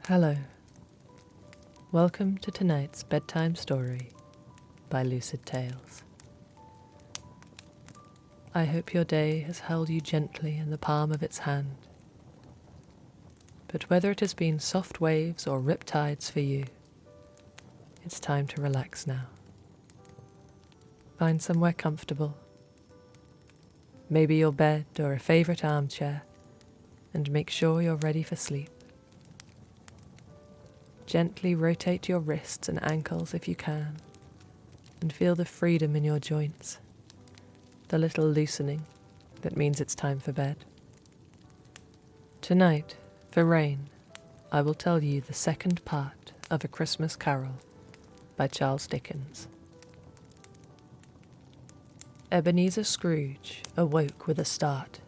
Hello. Welcome to tonight's bedtime story by Lucid Tales. I hope your day has held you gently in the palm of its hand. But whether it has been soft waves or riptides for you, it's time to relax now. Find somewhere comfortable, maybe your bed or a favorite armchair, and make sure you're ready for sleep. Gently rotate your wrists and ankles if you can, and feel the freedom in your joints, the little loosening that means it's time for bed. Tonight, for rain, I will tell you the second part of A Christmas Carol by Charles Dickens. Ebenezer Scrooge awoke with a start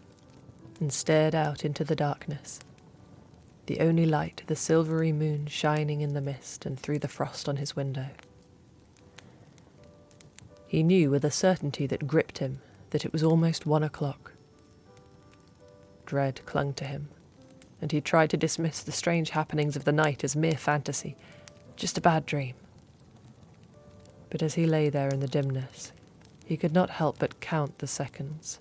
and stared out into the darkness, the only light the silvery moon shining in the mist and through the frost on his window. He knew with a certainty that gripped him that it was almost 1 o'clock. Dread clung to him, and he tried to dismiss the strange happenings of the night as mere fantasy, just a bad dream. But as he lay there in the dimness, he could not help but count the seconds.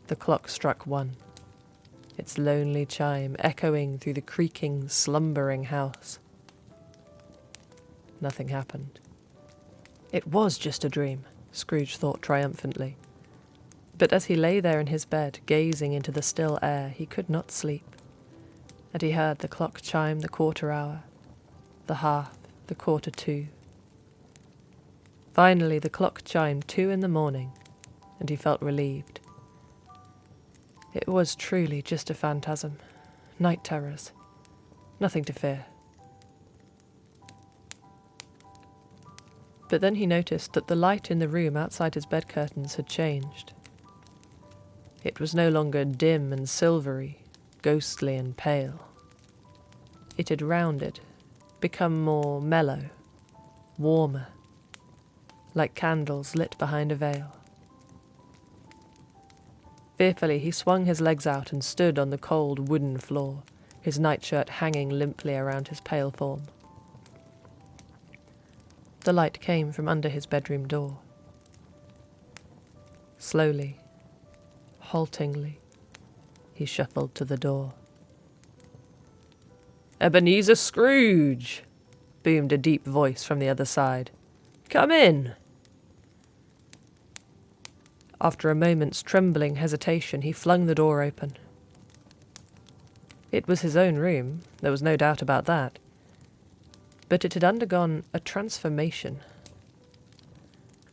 The clock struck 1. Its lonely chime echoing through the creaking, slumbering house. Nothing happened. It was just a dream, Scrooge thought triumphantly. But as he lay there in his bed, gazing into the still air, he could not sleep. And he heard the clock chime the quarter hour, the half, the 1:45. Finally, the clock chimed 2 in the morning, and he felt relieved. It was truly just a phantasm, night terrors, nothing to fear. But then he noticed that the light in the room outside his bed curtains had changed. It was no longer dim and silvery, ghostly and pale. It had rounded, become more mellow, warmer, like candles lit behind a veil. Fearfully, he swung his legs out and stood on the cold wooden floor, his nightshirt hanging limply around his pale form. The light came from under his bedroom door. Slowly, haltingly, he shuffled to the door. "Ebenezer Scrooge!" boomed a deep voice from the other side. "Come in!" After a moment's trembling hesitation, he flung the door open. It was his own room, there was no doubt about that. But it had undergone a transformation.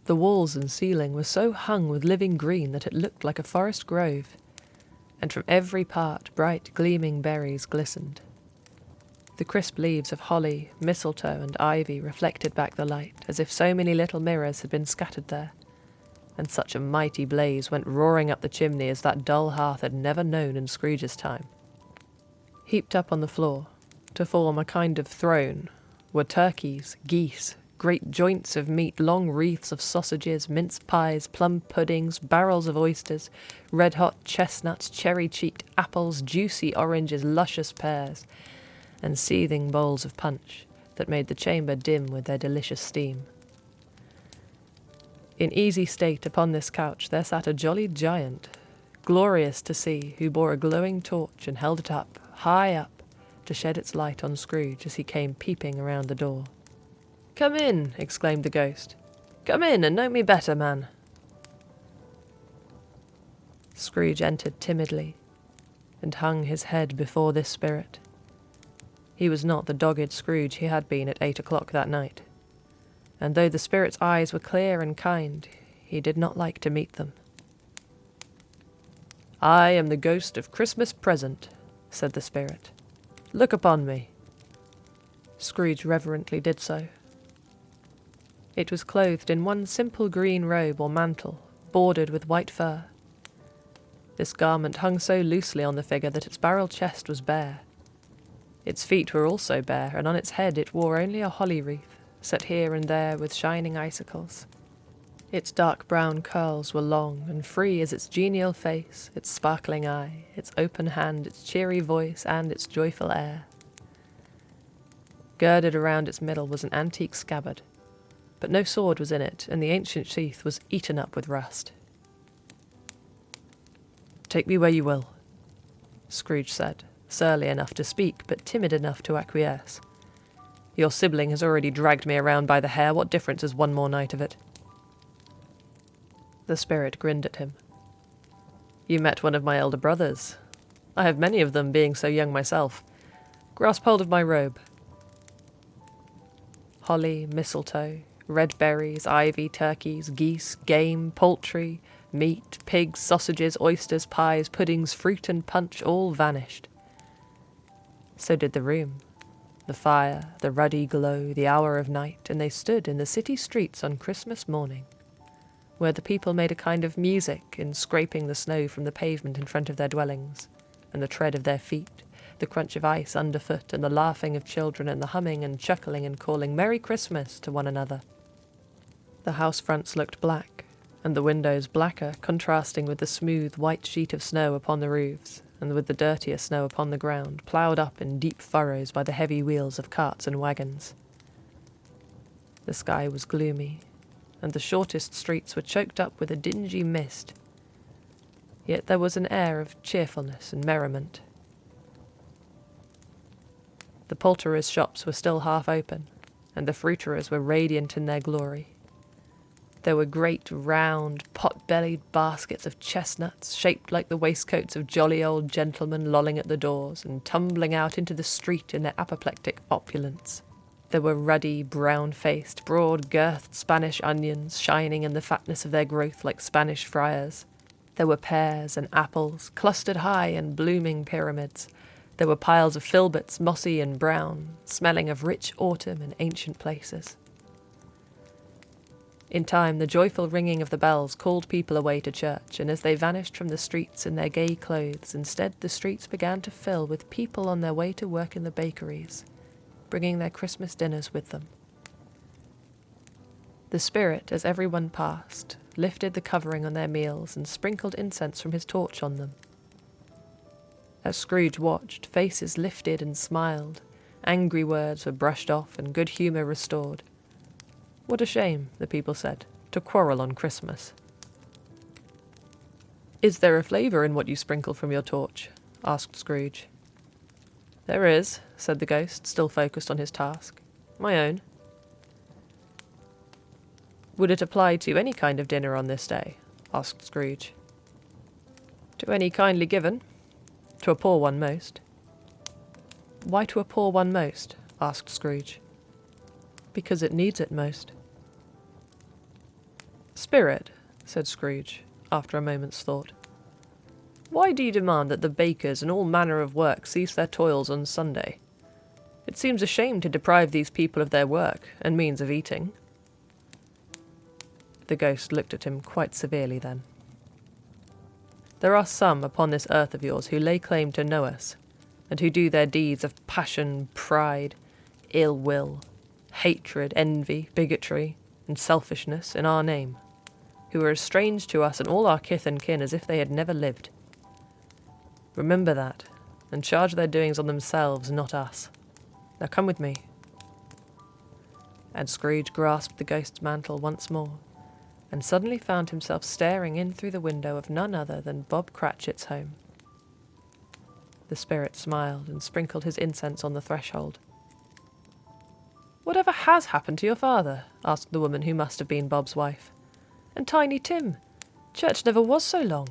The walls and ceiling were so hung with living green that it looked like a forest grove, and from every part bright gleaming berries glistened. The crisp leaves of holly, mistletoe, and ivy reflected back the light, as if so many little mirrors had been scattered there. And such a mighty blaze went roaring up the chimney as that dull hearth had never known in Scrooge's time. Heaped up on the floor, to form a kind of throne, were turkeys, geese, great joints of meat, long wreaths of sausages, mince pies, plum puddings, barrels of oysters, red-hot chestnuts, cherry-cheeked apples, juicy oranges, luscious pears, and seething bowls of punch that made the chamber dim with their delicious steam. In easy state upon this couch there sat a jolly giant, glorious to see, who bore a glowing torch and held it up, high up, to shed its light on Scrooge as he came peeping around the door. "Come in," exclaimed the ghost. "Come in and know me better, man." Scrooge entered timidly and hung his head before this spirit. He was not the dogged Scrooge he had been at 8 o'clock that night. And though the spirit's eyes were clear and kind, he did not like to meet them. "I am the ghost of Christmas Present," said the spirit. "Look upon me." Scrooge reverently did so. It was clothed in one simple green robe or mantle, bordered with white fur. This garment hung so loosely on the figure that its barrel chest was bare. Its feet were also bare, and on its head it wore only a holly wreath, set here and there with shining icicles. Its dark brown curls were long and free as its genial face, its sparkling eye, its open hand, its cheery voice, and its joyful air. Girded around its middle was an antique scabbard, but no sword was in it, and the ancient sheath was eaten up with rust. "Take me where you will," Scrooge said, surly enough to speak, but timid enough to acquiesce. "Your sibling has already dragged me around by the hair. What difference is one more night of it?" The spirit grinned at him. "You met one of my elder brothers. I have many of them, being so young myself. Grasp hold of my robe." Holly, mistletoe, red berries, ivy, turkeys, geese, game, poultry, meat, pigs, sausages, oysters, pies, puddings, fruit and punch all vanished. So did the room, the fire, the ruddy glow, the hour of night, and they stood in the city streets on Christmas morning, where the people made a kind of music in scraping the snow from the pavement in front of their dwellings, and the tread of their feet, the crunch of ice underfoot, and the laughing of children, and the humming and chuckling and calling "Merry Christmas" to one another. The house fronts looked black, and the windows blacker, contrasting with the smooth white sheet of snow upon the roofs, and with the dirtier snow upon the ground, ploughed up in deep furrows by the heavy wheels of carts and wagons. The sky was gloomy, and the shortest streets were choked up with a dingy mist. Yet there was an air of cheerfulness and merriment. The poulterers' shops were still half open, and the fruiterers were radiant in their glory. There were great, round, pot-bellied baskets of chestnuts, shaped like the waistcoats of jolly old gentlemen lolling at the doors, and tumbling out into the street in their apoplectic opulence. There were ruddy, brown-faced, broad-girthed Spanish onions, shining in the fatness of their growth like Spanish friars. There were pears and apples, clustered high in blooming pyramids. There were piles of filberts, mossy and brown, smelling of rich autumn and ancient places. In time, the joyful ringing of the bells called people away to church, and as they vanished from the streets in their gay clothes, instead the streets began to fill with people on their way to work in the bakeries, bringing their Christmas dinners with them. The spirit, as everyone passed, lifted the covering on their meals and sprinkled incense from his torch on them. As Scrooge watched, faces lifted and smiled, angry words were brushed off and good humour restored. What a shame, the people said, to quarrel on Christmas. "Is there a flavour in what you sprinkle from your torch?" asked Scrooge. "There is," said the ghost, still focused on his task. "My own." "Would it apply to any kind of dinner on this day?" asked Scrooge. "To any kindly given. To a poor one most." "Why to a poor one most?" asked Scrooge. "Because it needs it most." "Spirit," said Scrooge, after a moment's thought, "why do you demand that the bakers and all manner of work cease their toils on Sunday? It seems a shame to deprive these people of their work and means of eating." The ghost looked at him quite severely then. "There are some upon this earth of yours who lay claim to know us, and who do their deeds of passion, pride, ill will, hatred, envy, bigotry, and selfishness in our name, who are as strange to us and all our kith and kin as if they had never lived. Remember that, and charge their doings on themselves, not us. Now come with me." And Scrooge grasped the ghost's mantle once more, and suddenly found himself staring in through the window of none other than Bob Cratchit's home. The spirit smiled and sprinkled his incense on the threshold. "Whatever has happened to your father?" asked the woman who must have been Bob's wife. "And Tiny Tim? Church never was so long."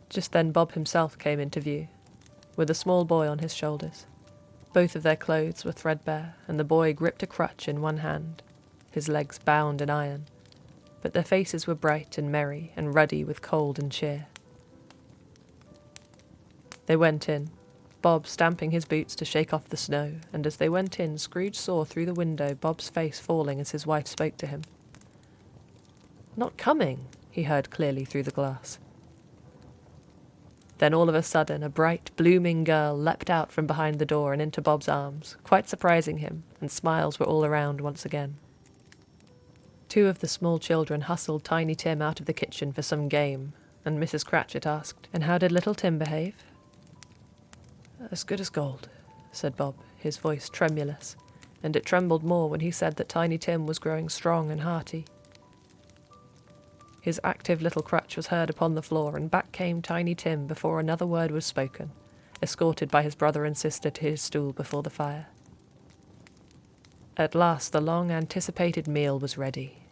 Just then Bob himself came into view, with a small boy on his shoulders. Both of their clothes were threadbare, and the boy gripped a crutch in one hand, his legs bound in iron, but their faces were bright and merry and ruddy with cold and cheer. They went in, Bob stamping his boots to shake off the snow, and as they went in, Scrooge saw through the window Bob's face falling as his wife spoke to him. "Not coming," he heard clearly through the glass. Then all of a sudden a bright, blooming girl leapt out from behind the door and into Bob's arms, quite surprising him, and smiles were all around once again. Two of the small children hustled Tiny Tim out of the kitchen for some game, and Mrs. Cratchit asked, "And how did little Tim behave?" "As good as gold," said Bob, his voice tremulous, and it trembled more when he said that Tiny Tim was growing strong and hearty. His active little crutch was heard upon the floor, and back came Tiny Tim before another word was spoken, escorted by his brother and sister to his stool before the fire. At last the long-anticipated meal was ready,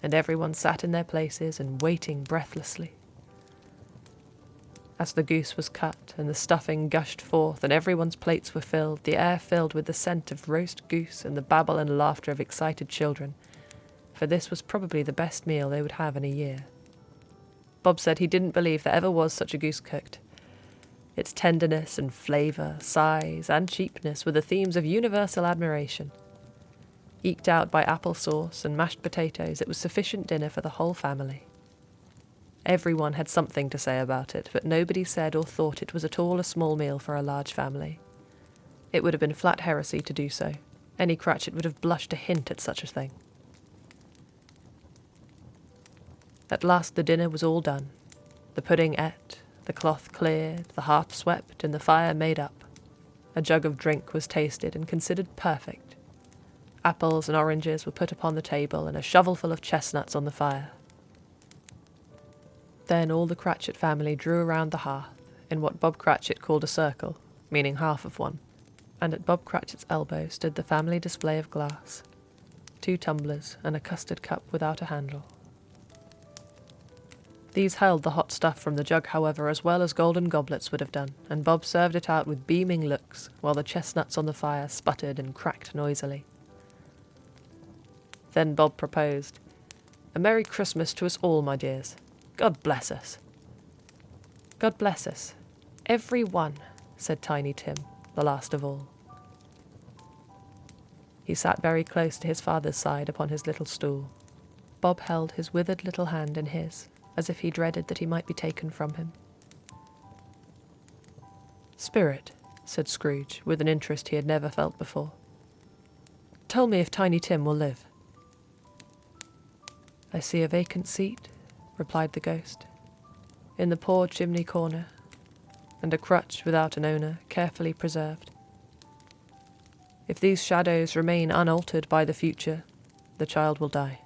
and everyone sat in their places and waiting breathlessly. As the goose was cut and the stuffing gushed forth and everyone's plates were filled, the air filled with the scent of roast goose and the babble and laughter of excited children, for this was probably the best meal they would have in a year. Bob said he didn't believe there ever was such a goose cooked. Its tenderness and flavour, size and cheapness were the themes of universal admiration. Eked out by apple sauce and mashed potatoes, it was sufficient dinner for the whole family. Everyone had something to say about it, but nobody said or thought it was at all a small meal for a large family. It would have been flat heresy to do so. Any Cratchit would have blushed to hint at such a thing. At last the dinner was all done. The pudding ate, the cloth cleared, the hearth swept, and the fire made up. A jug of drink was tasted and considered perfect. Apples and oranges were put upon the table, and a shovelful of chestnuts on the fire. Then all the Cratchit family drew around the hearth, in what Bob Cratchit called a circle, meaning half of one, and at Bob Cratchit's elbow stood the family display of glass, 2 tumblers and a custard cup without a handle. These held the hot stuff from the jug, however, as well as golden goblets would have done, and Bob served it out with beaming looks, while the chestnuts on the fire sputtered and cracked noisily. Then Bob proposed, "A Merry Christmas to us all, my dears. God bless us." "God bless us, every one," said Tiny Tim, the last of all. He sat very close to his father's side upon his little stool. Bob held his withered little hand in his, as if he dreaded that he might be taken from him. "Spirit," said Scrooge, with an interest he had never felt before, "tell me if Tiny Tim will live." "I see a vacant seat," replied the ghost, "in the poor chimney corner, and a crutch without an owner, carefully preserved. If these shadows remain unaltered by the future, the child will die."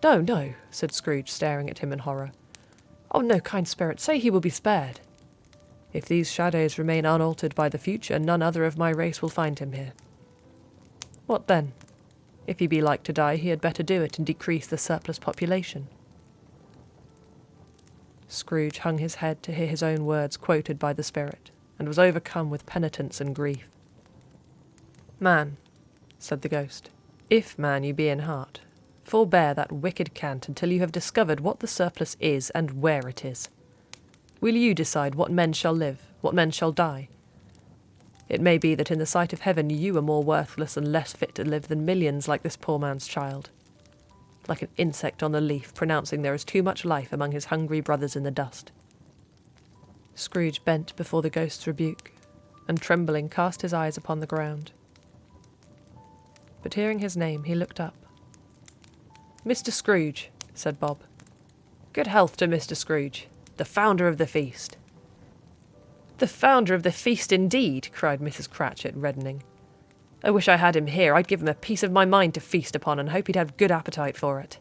"No, no," said Scrooge, staring at him in horror. "Oh, no, kind spirit, say he will be spared." "If these shadows remain unaltered by the future, none other of my race will find him here." "What then? If he be like to die, he had better do it and decrease the surplus population." Scrooge hung his head to hear his own words quoted by the spirit, and was overcome with penitence and grief. "Man," said the ghost, "if man you be in heart, forbear that wicked cant until you have discovered what the surplus is and where it is. Will you decide what men shall live, what men shall die? It may be that in the sight of heaven you are more worthless and less fit to live than millions like this poor man's child, like an insect on the leaf pronouncing there is too much life among his hungry brothers in the dust." Scrooge bent before the ghost's rebuke, and trembling cast his eyes upon the ground. But hearing his name, he looked up. "Mr. Scrooge," said Bob. "Good health to Mr. Scrooge, the founder of the feast." "The founder of the feast, indeed!" cried Mrs. Cratchit, reddening. "I wish I had him here. I'd give him a piece of my mind to feast upon, and hope he'd have good appetite for it."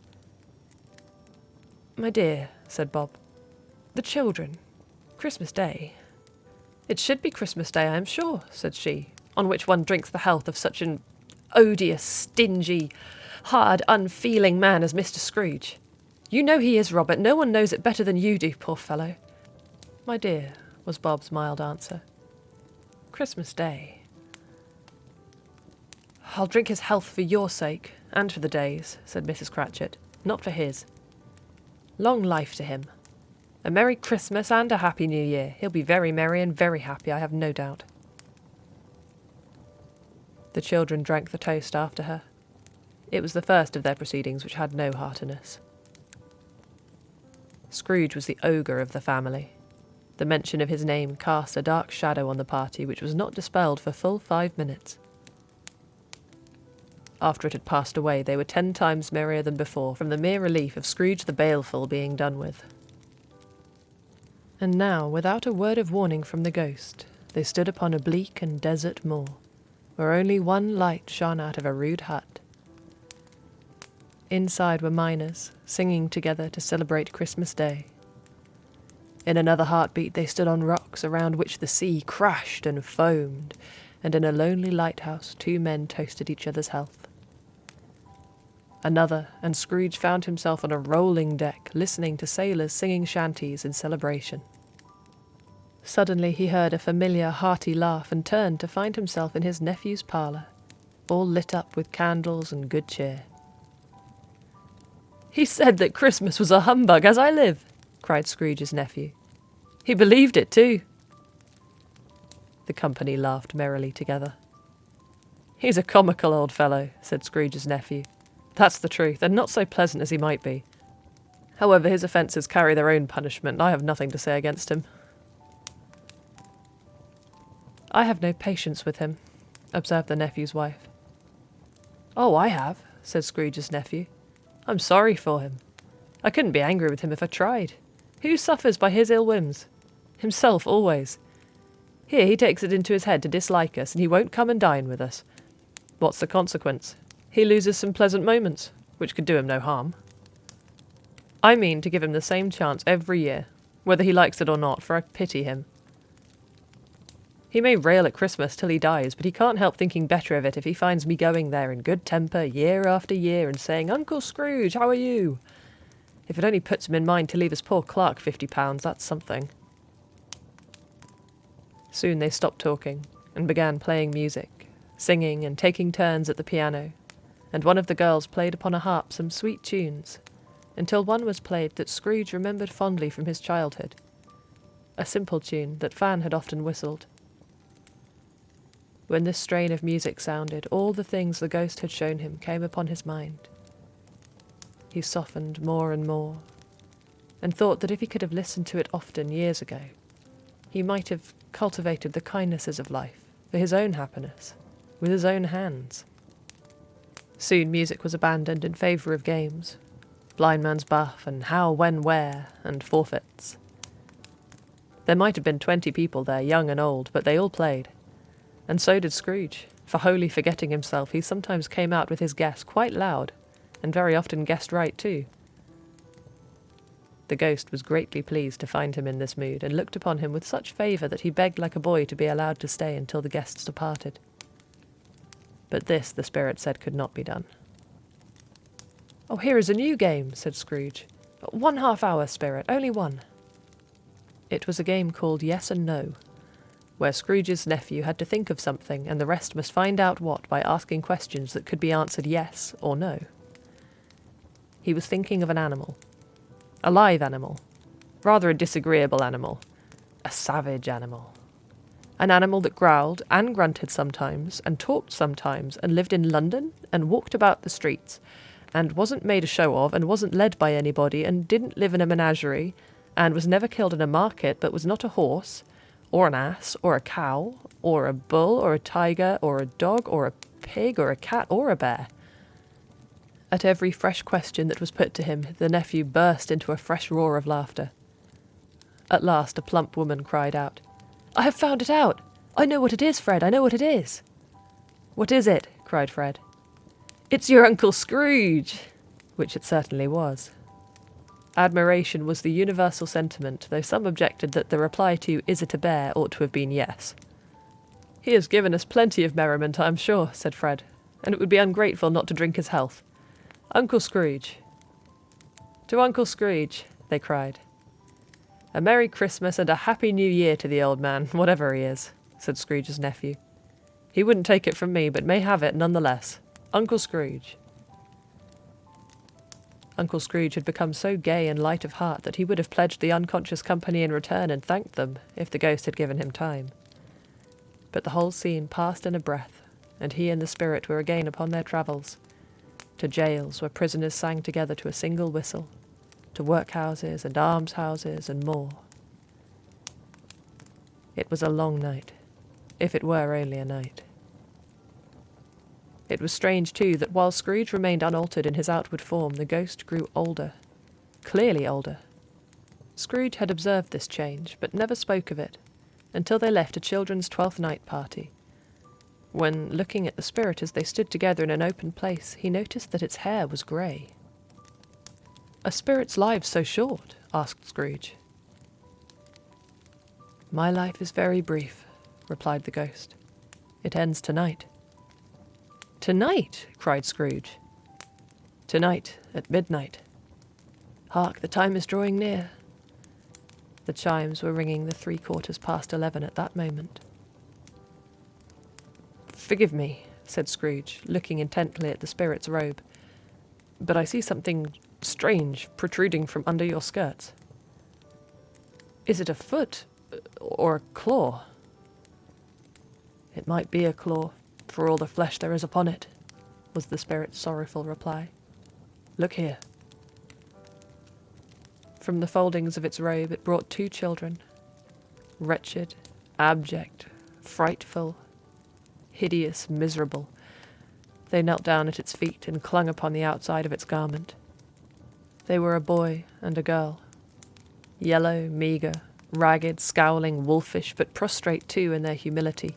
"My dear," said Bob, "the children. Christmas Day." "It should be Christmas Day, I am sure," said she, "on which one drinks the health of such an odious, stingy, hard, unfeeling man as Mr. Scrooge. You know he is, Robert. No one knows it better than you do, poor fellow." "My dear," was Bob's mild answer, "Christmas Day." "I'll drink his health for your sake, and for the day's," said Mrs. Cratchit, "not for his. Long life to him. A Merry Christmas and a Happy New Year. He'll be very merry and very happy, I have no doubt." The children drank the toast after her. It was the first of their proceedings which had no heartiness. Scrooge was the ogre of the family. The mention of his name cast a dark shadow on the party which was not dispelled for full 5 minutes. After it had passed away, they were 10 times merrier than before, from the mere relief of Scrooge the Baleful being done with. And now, without a word of warning from the ghost, they stood upon a bleak and desert moor, where only one light shone out of a rude hut. Inside were miners, singing together to celebrate Christmas Day. In another heartbeat they stood on rocks around which the sea crashed and foamed, and in a lonely lighthouse 2 men toasted each other's health. Another, and Scrooge found himself on a rolling deck, listening to sailors singing shanties in celebration. Suddenly he heard a familiar, hearty laugh and turned to find himself in his nephew's parlour, all lit up with candles and good cheer. "He said that Christmas was a humbug, as I live," cried Scrooge's nephew. "He believed it, too." The company laughed merrily together. "He's a comical old fellow," said Scrooge's nephew. "That's the truth, and not so pleasant as he might be. However, his offences carry their own punishment, and I have nothing to say against him." "I have no patience with him," observed the nephew's wife. "Oh, I have," said Scrooge's nephew. "I'm sorry for him. I couldn't be angry with him if I tried. Who suffers by his ill whims? Himself always. Here he takes it into his head to dislike us, and he won't come and dine with us. What's the consequence? He loses some pleasant moments, which could do him no harm. I mean to give him the same chance every year, whether he likes it or not, for I pity him. He may rail at Christmas till he dies, but he can't help thinking better of it if he finds me going there in good temper year after year and saying, 'Uncle Scrooge, how are you?' If it only puts him in mind to leave his poor clerk £50, that's something." Soon they stopped talking and began playing music, singing and taking turns at the piano, and one of the girls played upon a harp some sweet tunes, until one was played that Scrooge remembered fondly from his childhood, a simple tune that Fan had often whistled. When this strain of music sounded, all the things the ghost had shown him came upon his mind. He softened more and more, and thought that if he could have listened to it often years ago, he might have cultivated the kindnesses of life for his own happiness, with his own hands. Soon music was abandoned in favour of games, blind man's buff, and how, when, where, and forfeits. There might have been 20 people there, young and old, but they all played. And so did Scrooge, for wholly forgetting himself, he sometimes came out with his guess quite loud, and very often guessed right too. The ghost was greatly pleased to find him in this mood, and looked upon him with such favour that he begged like a boy to be allowed to stay until the guests departed. But this, the spirit said, could not be done. "Oh, here is a new game," said Scrooge. "1 half-hour, spirit, only one." It was a game called Yes and No, where Scrooge's nephew had to think of something, and the rest must find out what by asking questions that could be answered yes or no. He was thinking of an animal. A live animal. Rather a disagreeable animal. A savage animal. An animal that growled and grunted sometimes, and talked sometimes, and lived in London, and walked about the streets, and wasn't made a show of, and wasn't led by anybody, and didn't live in a menagerie, and was never killed in a market, but was not a horse, or an ass, or a cow, or a bull, or a tiger, or a dog, or a pig, or a cat, or a bear. At every fresh question that was put to him, the nephew burst into a fresh roar of laughter. At last a plump woman cried out, "I have found it out! I know what it is, Fred, I know what it is!" "What is it?" cried Fred. "It's your Uncle Scrooge!" Which it certainly was. Admiration was the universal sentiment, though some objected that the reply to "Is it a bear?" ought to have been yes. "He has given us plenty of merriment, I am sure," said Fred, "and it would be ungrateful not to drink his health. Uncle Scrooge." "To Uncle Scrooge," they cried. "A Merry Christmas and a Happy New Year to the old man, whatever he is," said Scrooge's nephew. "He wouldn't take it from me, but may have it none the less. Uncle Scrooge." Uncle Scrooge had become so gay and light of heart that he would have pledged the unconscious company in return and thanked them, if the ghost had given him time. But the whole scene passed in a breath, and he and the spirit were again upon their travels, to jails where prisoners sang together to a single whistle, to workhouses and almshouses and more. It was a long night, if it were only a night. It was strange, too, that while Scrooge remained unaltered in his outward form, the ghost grew older. Clearly older. Scrooge had observed this change, but never spoke of it, until they left a children's 12th night party. When, looking at the spirit as they stood together in an open place, he noticed that its hair was grey. "Are spirits' lives so short?" asked Scrooge. "My life is very brief," replied the ghost. "It ends tonight." "Tonight!" cried Scrooge. "Tonight, at midnight. Hark, the time is drawing near." The chimes were ringing the 11:15 at that moment. "Forgive me," said Scrooge, looking intently at the spirit's robe, "but I see something strange protruding from under your skirts. Is it a foot or a claw?" "It might be a claw, for all the flesh there is upon it," was the spirit's sorrowful reply. "Look here." From the foldings of its robe it brought 2 children, wretched, abject, frightful, hideous, miserable. They knelt down at its feet and clung upon the outside of its garment. They were a boy and a girl, yellow, meagre, ragged, scowling, wolfish, but prostrate too in their humility.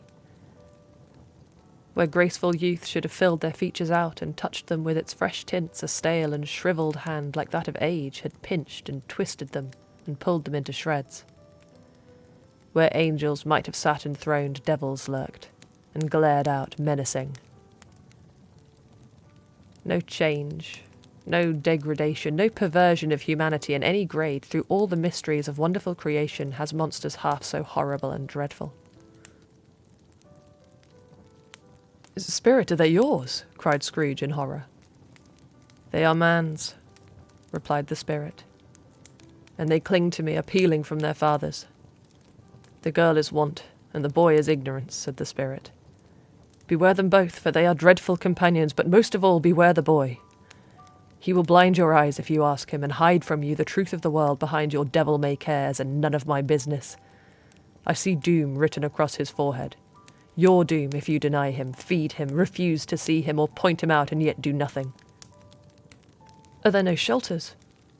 Where graceful youth should have filled their features out and touched them with its fresh tints, a stale and shriveled hand like that of age had pinched and twisted them and pulled them into shreds. Where angels might have sat enthroned, devils lurked, and glared out menacing. No change, no degradation, no perversion of humanity in any grade through all the mysteries of wonderful creation has monsters half so horrible and dreadful. "Spirit, are they yours?" cried Scrooge in horror. "They are man's," replied the spirit, "and they cling to me, appealing from their fathers. The girl is want, and the boy is ignorance," said the spirit. "Beware them both, for they are dreadful companions, but most of all beware the boy. He will blind your eyes if you ask him, and hide from you the truth of the world behind your devil-may-cares and none of my business. I see doom written across his forehead. Your doom if you deny him, feed him, refuse to see him, or point him out and yet do nothing." "Are there no shelters,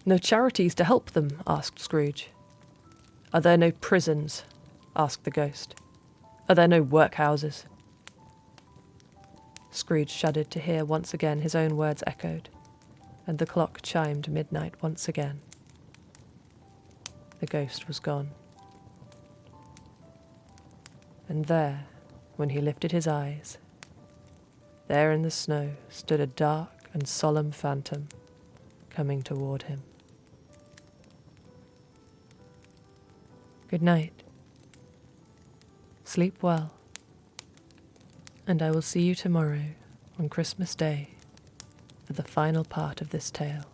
no charities to help them?" asked Scrooge. "Are there no prisons?" asked the ghost. "Are there no workhouses?" Scrooge shuddered to hear once again his own words echoed, and the clock chimed midnight once again. The ghost was gone. And there, when he lifted his eyes, there in the snow stood a dark and solemn phantom coming toward him. Good night. Sleep well, and I will see you tomorrow on Christmas Day for the final part of this tale.